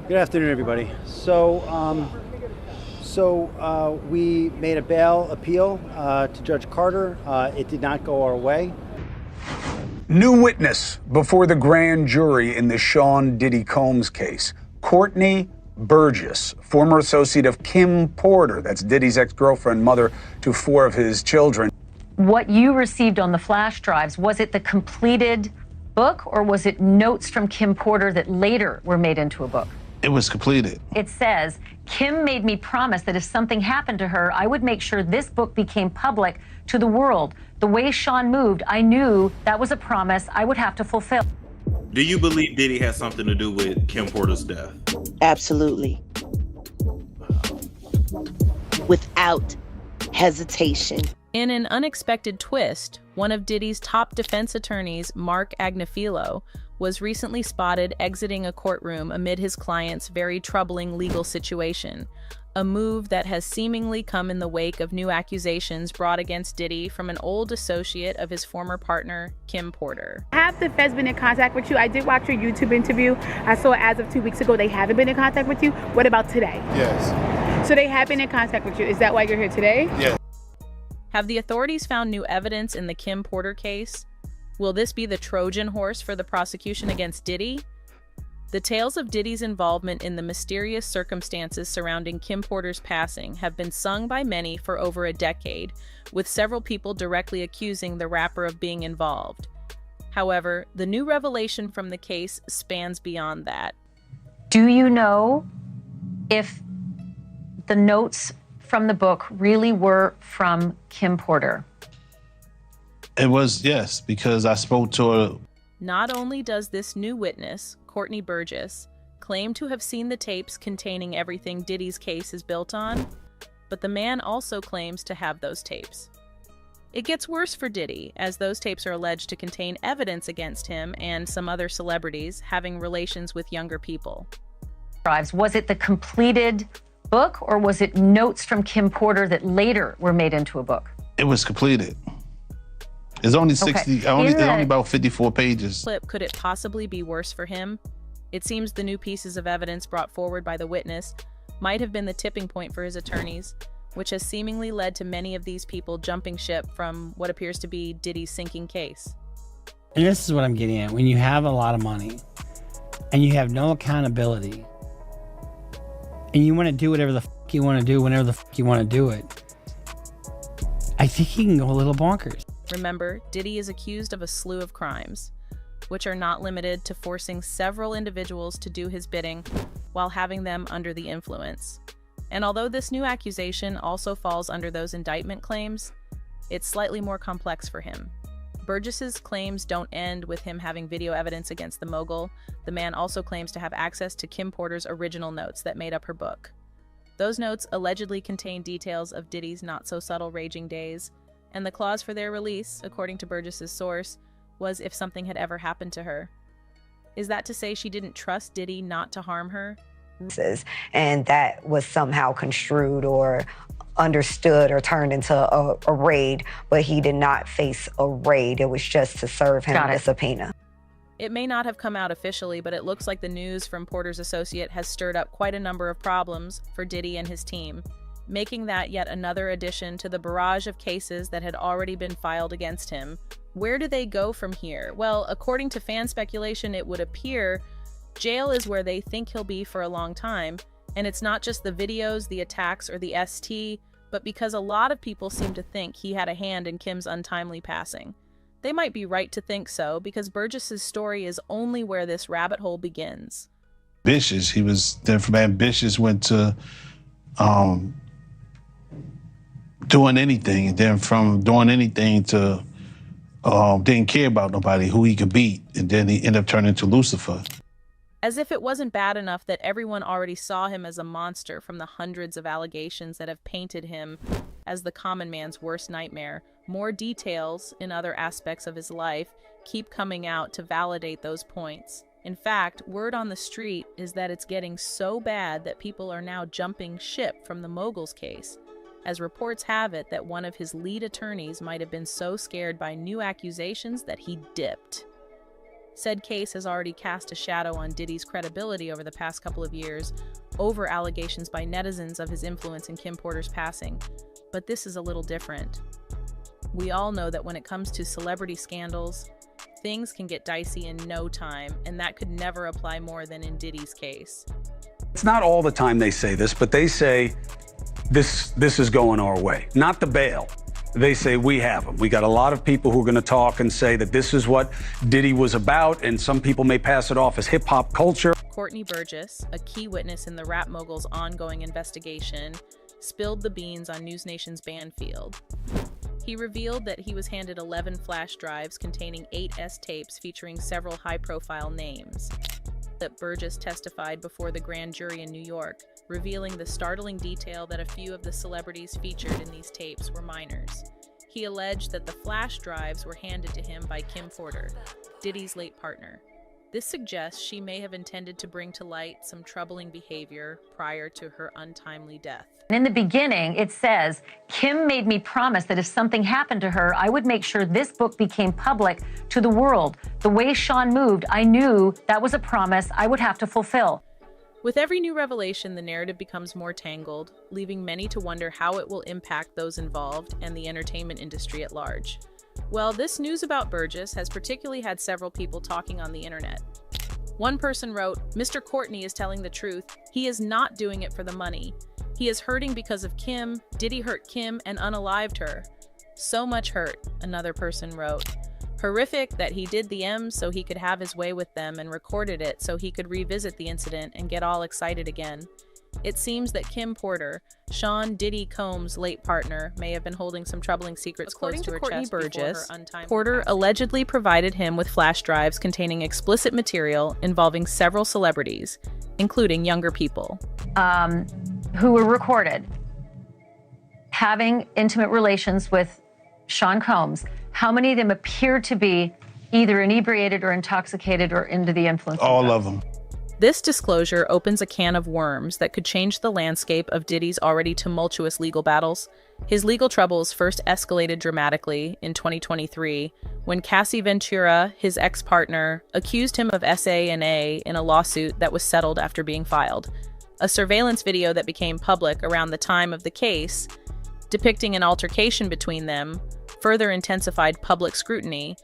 Good afternoon, everybody. We made a bail appeal to Judge Carter. It did not go our way. New witness before the grand jury in the Sean Diddy Combs case. Courtney Burgess, former associate of Kim Porter, that's Diddy's ex-girlfriend, mother to 4 of his children. What you received on the flash drives, was it the completed book or was it notes from Kim Porter that later were made into a book? It was completed. It says, Kim made me promise that if something happened to her, I would make sure this book became public to the world. The way Sean moved, I knew that was a promise I would have to fulfill. Do you believe Diddy has something to do with Kim Porter's death? Absolutely. Without hesitation. In an unexpected twist, one of Diddy's top defense attorneys, Mark Agnifilo, was recently spotted exiting a courtroom amid his client's very troubling legal situation, a move that has seemingly come in the wake of new accusations brought against Diddy from an old associate of his former partner, Kim Porter. Have the feds been in contact with you? I did watch your YouTube interview. I saw as of 2 weeks ago they haven't been in contact with you. What about today? Yes. So they have been in contact with you. Is that why you're here today? Yes. Have the authorities found new evidence in the Kim Porter case? Will this be the Trojan horse for the prosecution against Diddy? The tales of Diddy's involvement in the mysterious circumstances surrounding Kim Porter's passing have been sung by many for over a decade, with several people directly accusing the rapper of being involved. However, the new revelation from the case spans beyond that. Do you know if the notes from the book really were from Kim Porter? It was, yes, because I spoke to her. Not only does this new witness, Courtney Burgess, claim to have seen the tapes containing everything Diddy's case is built on, but the man also claims to have those tapes. It gets worse for Diddy, as those tapes are alleged to contain evidence against him and some other celebrities having relations with younger people. Was it the completed book or was it notes from Kim Porter that later were made into a book? It was completed. It's only 60, Okay. only about 54 pages. Could it possibly be worse for him? It seems the new pieces of evidence brought forward by the witness might have been the tipping point for his attorneys, which has seemingly led to many of these people jumping ship from what appears to be Diddy's sinking case. And this is what I'm getting at. When you have a lot of money and you have no accountability and you want to do whatever the you want to do whenever the you want to do it, I think he can go a little bonkers. Remember, Diddy is accused of a slew of crimes, which are not limited to forcing several individuals to do his bidding while having them under the influence. And although this new accusation also falls under those indictment claims, it's slightly more complex for him. Burgess's claims don't end with him having video evidence against the Mogul. The man also claims to have access to Kim Porter's original notes that made up her book. Those notes allegedly contain details of Diddy's not-so-subtle raging days, and the clause for their release, according to Burgess's source, was if something had ever happened to her. Is that to say she didn't trust Diddy not to harm her? And that was somehow construed or understood or turned into a raid, but he did not face a raid. It was just to serve him a subpoena. It may not have come out officially, but it looks like the news from Porter's associate has stirred up quite a number of problems for Diddy and his team, making that yet another addition to the barrage of cases that had already been filed against him. Where do they go from here? Well, according to fan speculation, it would appear jail is where they think he'll be for a long time, and it's not just the videos, the attacks, or the ST, but because a lot of people seem to think he had a hand in Kim's untimely passing. They might be right to think so, because Burgess's story is only where this rabbit hole begins. Ambitious. He was then from ambitious went to doing anything, and then from doing anything to didn't care about nobody, who he could beat, and then he ended up turning into Lucifer. As if it wasn't bad enough that everyone already saw him as a monster from the hundreds of allegations that have painted him as the common man's worst nightmare, more details in other aspects of his life keep coming out to validate those points. In fact, word on the street is that it's getting so bad that people are now jumping ship from the Mogul's case, as reports have it that one of his lead attorneys might have been so scared by new accusations that he dipped. Said case has already cast a shadow on Diddy's credibility over the past couple of years, over allegations by netizens of his influence in Kim Porter's passing. But this is a little different. We all know that when it comes to celebrity scandals, things can get dicey in no time, and that could never apply more than in Diddy's case. It's not all the time they say this, but they say this is going our way. Not the bail. They say we have them. We got a lot of people who are going to talk and say that this is what Diddy was about, and some people may pass it off as hip-hop culture. Courtney Burgess, a key witness in the rap mogul's ongoing investigation, spilled the beans on News Nation's Banfield. He revealed that he was handed 11 flash drives containing 8 S-tapes featuring several high-profile names. That Burgess testified before the grand jury in New York, revealing the startling detail that a few of the celebrities featured in these tapes were minors. He alleged that the flash drives were handed to him by Kim Porter, Diddy's late partner. This suggests she may have intended to bring to light some troubling behavior prior to her untimely death. In the beginning, it says, Kim made me promise that if something happened to her, I would make sure this book became public to the world. The way Sean moved, I knew that was a promise I would have to fulfill. With every new revelation, the narrative becomes more tangled, leaving many to wonder how it will impact those involved and the entertainment industry at large. Well, this news about Burgess has particularly had several people talking on the internet. One person wrote, "Mr. Courtney is telling the truth. He is not doing it for the money. He is hurting because of Kim. Diddy hurt Kim and unalived her. So much hurt," another person wrote. "Horrific that he did the M's so he could have his way with them and recorded it so he could revisit the incident and get all excited again. It seems that Kim Porter, Sean Diddy Combs' late partner, may have been holding some troubling secrets close to her chest before her untimely passing. Porter allegedly provided him with flash drives containing explicit material involving several celebrities, including younger people. Who were recorded having intimate relations with Sean Combs. How many of them appeared to be either inebriated or intoxicated or under the influence? All of them. This disclosure opens a can of worms that could change the landscape of Diddy's already tumultuous legal battles. His legal troubles first escalated dramatically in 2023 when Cassie Ventura, his ex-partner, accused him of SA&A in a lawsuit that was settled after being filed. A surveillance video that became public around the time of the case, depicting an altercation between them, further intensified public scrutiny,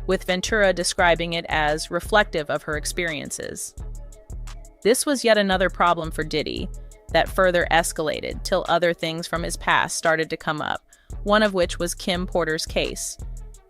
with Ventura describing it as reflective of her experiences. This was yet another problem for Diddy that further escalated till other things from his past started to come up, one of which was Kim Porter's case,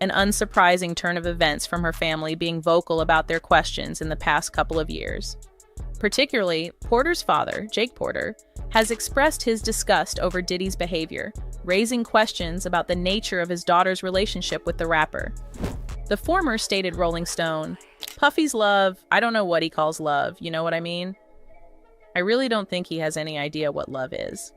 an unsurprising turn of events from her family being vocal about their questions in the past couple of years. Particularly, Porter's father, Jake Porter, has expressed his disgust over Diddy's behavior, raising questions about the nature of his daughter's relationship with the rapper. The former stated Rolling Stone, "Puffy's love, I don't know what he calls love, you know what I mean? I really don't think he has any idea what love is."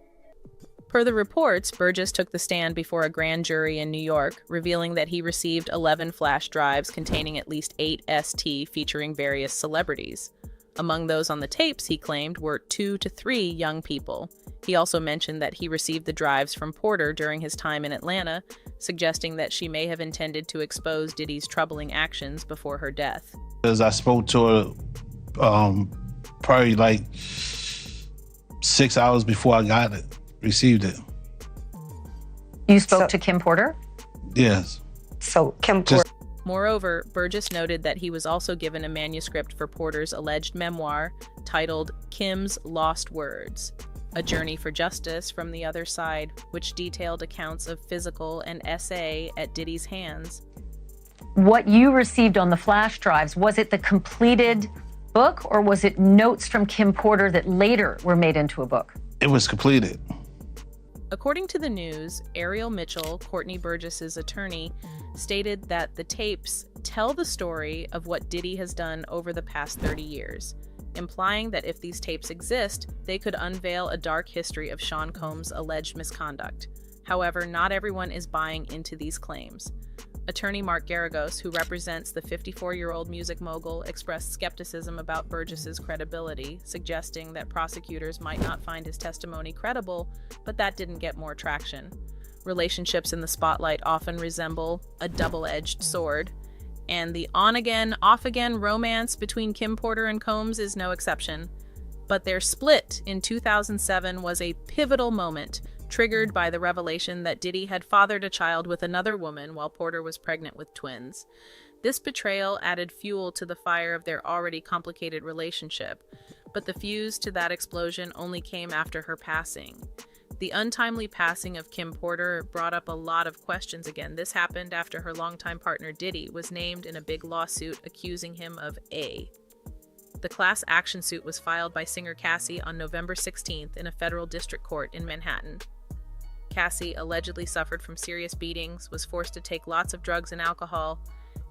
Per the reports, Burgess took the stand before a grand jury in New York, revealing that he received 11 flash drives containing at least 8 ST featuring various celebrities. Among those on the tapes, he claimed, were 2 to 3 young people. He also mentioned that he received the drives from Porter during his time in Atlanta, suggesting that she may have intended to expose Diddy's troubling actions before her death. Because I spoke to her probably like 6 hours before I received it. You spoke to Kim Porter? Yes. So Kim Porter. Moreover, Burgess noted that he was also given a manuscript for Porter's alleged memoir titled Kim's Lost Words, A Journey for Justice from the Other Side, which detailed accounts of physical and SA at Diddy's hands. What you received on the flash drives, was it the completed book or was it notes from Kim Porter that later were made into a book? It was completed. According to the news, Ariel Mitchell, Courtney Burgess's attorney, stated that the tapes tell the story of what Diddy has done over the past 30 years, implying that if these tapes exist, they could unveil a dark history of Sean Combs' alleged misconduct. However, not everyone is buying into these claims. Attorney Mark Garagos, who represents the 54-year-old music mogul, expressed skepticism about Burgess's credibility, suggesting that prosecutors might not find his testimony credible, but that didn't get more traction. Relationships in the spotlight often resemble a double-edged sword. And the on-again, off-again romance between Kim Porter and Combs is no exception. But their split in 2007 was a pivotal moment, triggered by the revelation that Diddy had fathered a child with another woman while Porter was pregnant with twins. This betrayal added fuel to the fire of their already complicated relationship, but the fuse to that explosion only came after her passing. The untimely passing of Kim Porter brought up a lot of questions again. This happened after her longtime partner Diddy was named in a big lawsuit accusing him of A. The class action suit was filed by singer Cassie on November 16th in a federal district court in Manhattan. Cassie allegedly suffered from serious beatings, was forced to take lots of drugs and alcohol,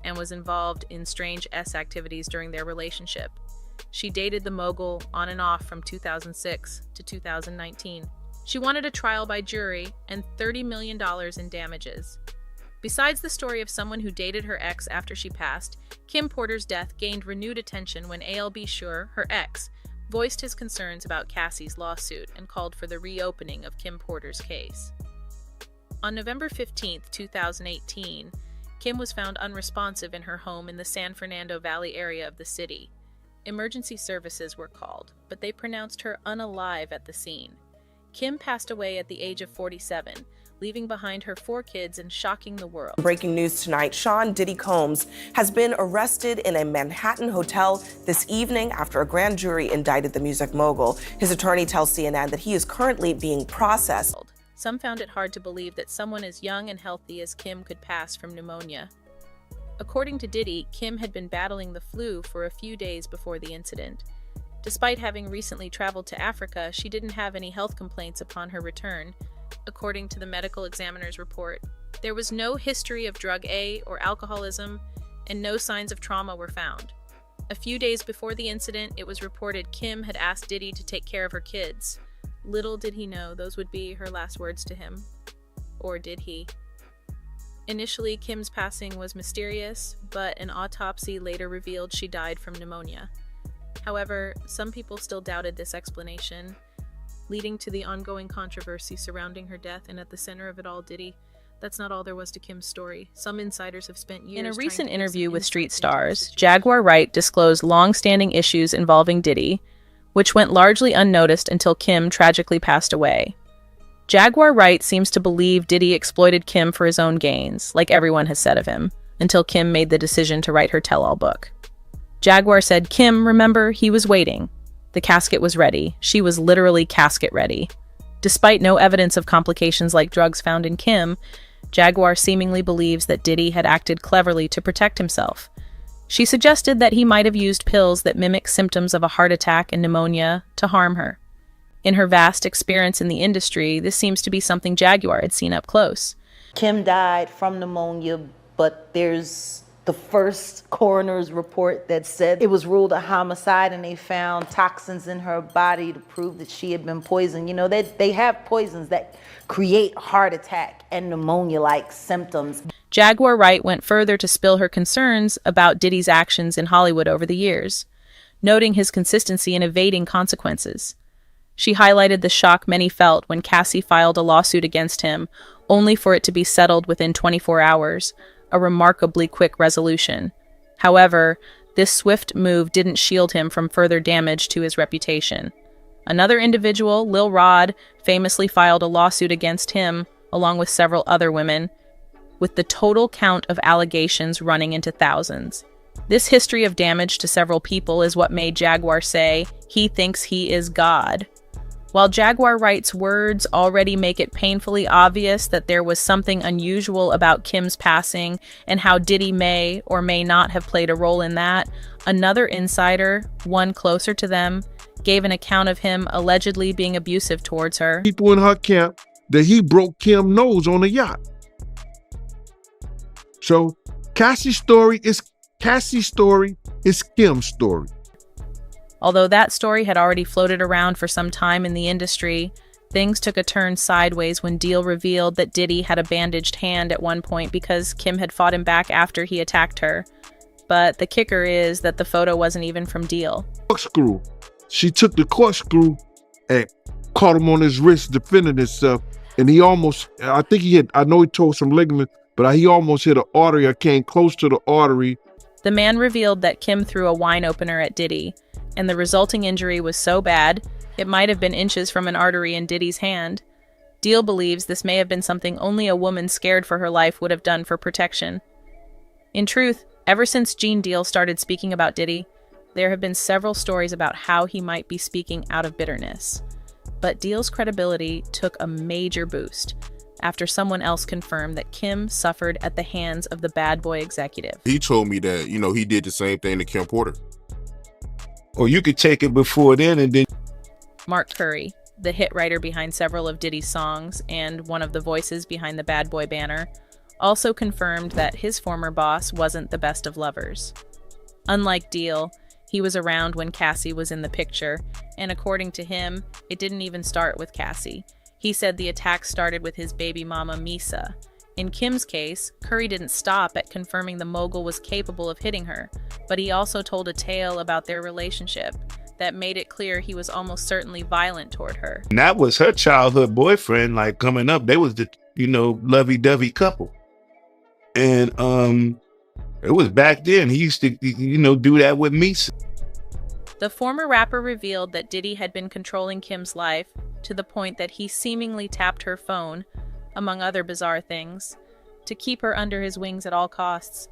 and was involved in strange S activities during their relationship. She dated the Mogul on and off from 2006 to 2019. She wanted a trial by jury and $30 million in damages. Besides the story of someone who dated her ex after she passed, Kim Porter's death gained renewed attention when A.L.B. Shure, her ex, voiced his concerns about Cassie's lawsuit and called for the reopening of Kim Porter's case. On November 15, 2018, Kim was found unresponsive in her home in the San Fernando Valley area of the city. Emergency services were called, but they pronounced her unalive at the scene. Kim passed away at the age of 47, leaving behind her 4 kids and shocking the world. Breaking news tonight, Sean Diddy Combs has been arrested in a Manhattan hotel this evening after a grand jury indicted the music mogul. His attorney tells CNN that he is currently being processed. Some found it hard to believe that someone as young and healthy as Kim could pass from pneumonia. According to Diddy, Kim had been battling the flu for a few days before the incident. Despite having recently traveled to Africa, she didn't have any health complaints upon her return. According to the medical examiner's report, there was no history of drug A or alcoholism, and no signs of trauma were found. A few days before the incident, it was reported Kim had asked Diddy to take care of her kids. Little did he know those would be her last words to him. Or did he? Initially, Kim's passing was mysterious, but an autopsy later revealed she died from pneumonia. However, some people still doubted this explanation, leading to the ongoing controversy surrounding her death, and at the center of it all, Diddy. That's not all there was to Kim's story. Some insiders have spent years. In a recent interview with Street Stars, Jaguar Wright disclosed long-standing issues involving Diddy, which went largely unnoticed until Kim tragically passed away. Jaguar Wright seems to believe Diddy exploited Kim for his own gains, like everyone has said of him, until Kim made the decision to write her tell-all book. Jaguar said, "Kim, remember, he was waiting. The casket was ready. She was literally casket ready." Despite no evidence of complications like drugs found in Kim, Jaguar seemingly believes that Diddy had acted cleverly to protect himself. She suggested that he might have used pills that mimic symptoms of a heart attack and pneumonia to harm her. In her vast experience in the industry, this seems to be something Jaguar had seen up close. Kim died from pneumonia, but there's the first coroner's report that said it was ruled a homicide, and they found toxins in her body to prove that she had been poisoned. You know, they have poisons that create heart attack and pneumonia-like symptoms. Jaguar Wright went further to spill her concerns about Diddy's actions in Hollywood over the years, noting his consistency in evading consequences. She highlighted the shock many felt when Cassie filed a lawsuit against him, only for it to be settled within 24 hours, a remarkably quick resolution. However, this swift move didn't shield him from further damage to his reputation. Another individual, Lil Rod, famously filed a lawsuit against him, along with several other women, with the total count of allegations running into thousands. This history of damage to several people is what made Jaguar say he thinks he is God. While Jaguar Wright's words already make it painfully obvious that there was something unusual about Kim's passing and how Diddy may or may not have played a role in that, another insider, one closer to them, gave an account of him allegedly being abusive towards her. People in her camp that he broke Kim's nose on a yacht. So Cassie's story is Kim's story. Although that story had already floated around for some time in the industry, things took a turn sideways when Deal revealed that Diddy had a bandaged hand at one point because Kim had fought him back after he attacked her. But the kicker is that the photo wasn't even from Deal. Corkscrew. She took the corkscrew and caught him on his wrist defending himself, and he almost, I know he tore some ligament, but he almost hit an artery. I came close to the artery The man revealed that Kim threw a wine opener at Diddy, and the resulting injury was so bad, it might have been inches from an artery in Diddy's hand. Deal believes this may have been something only a woman scared for her life would have done for protection. In truth, ever since Gene Deal started speaking about Diddy, there have been several stories about how he might be speaking out of bitterness. But Deal's credibility took a major boost after someone else confirmed that Kim suffered at the hands of the bad boy executive. He told me that, he did the same thing to Kim Porter. Or you could take it before then and then. Mark Curry, the hit writer behind several of Diddy's songs and one of the voices behind the Bad Boy banner, also confirmed that his former boss wasn't the best of lovers. Unlike Deal, he was around when Cassie was in the picture, and according to him, it didn't even start with Cassie. He said the attack started with his baby mama, Misa. In Kim's case, Curry didn't stop at confirming the mogul was capable of hitting her, but he also told a tale about their relationship that made it clear he was almost certainly violent toward her. And that was her childhood boyfriend, like coming up. They was the, lovey-dovey couple. And it was back then. He used to, do that with me. The former rapper revealed that Diddy had been controlling Kim's life to the point that he seemingly tapped her phone, among other bizarre things, to keep her under his wings at all costs.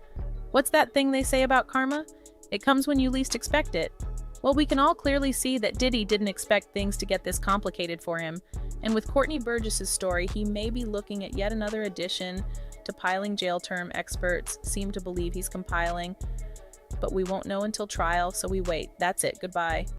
What's that thing they say about karma? It comes when you least expect it. Well, we can all clearly see that Diddy didn't expect things to get this complicated for him. And with Courtney Burgess's story, he may be looking at yet another addition to piling jail term experts seem to believe he's compiling. But we won't know until trial, so we wait. That's it. Goodbye.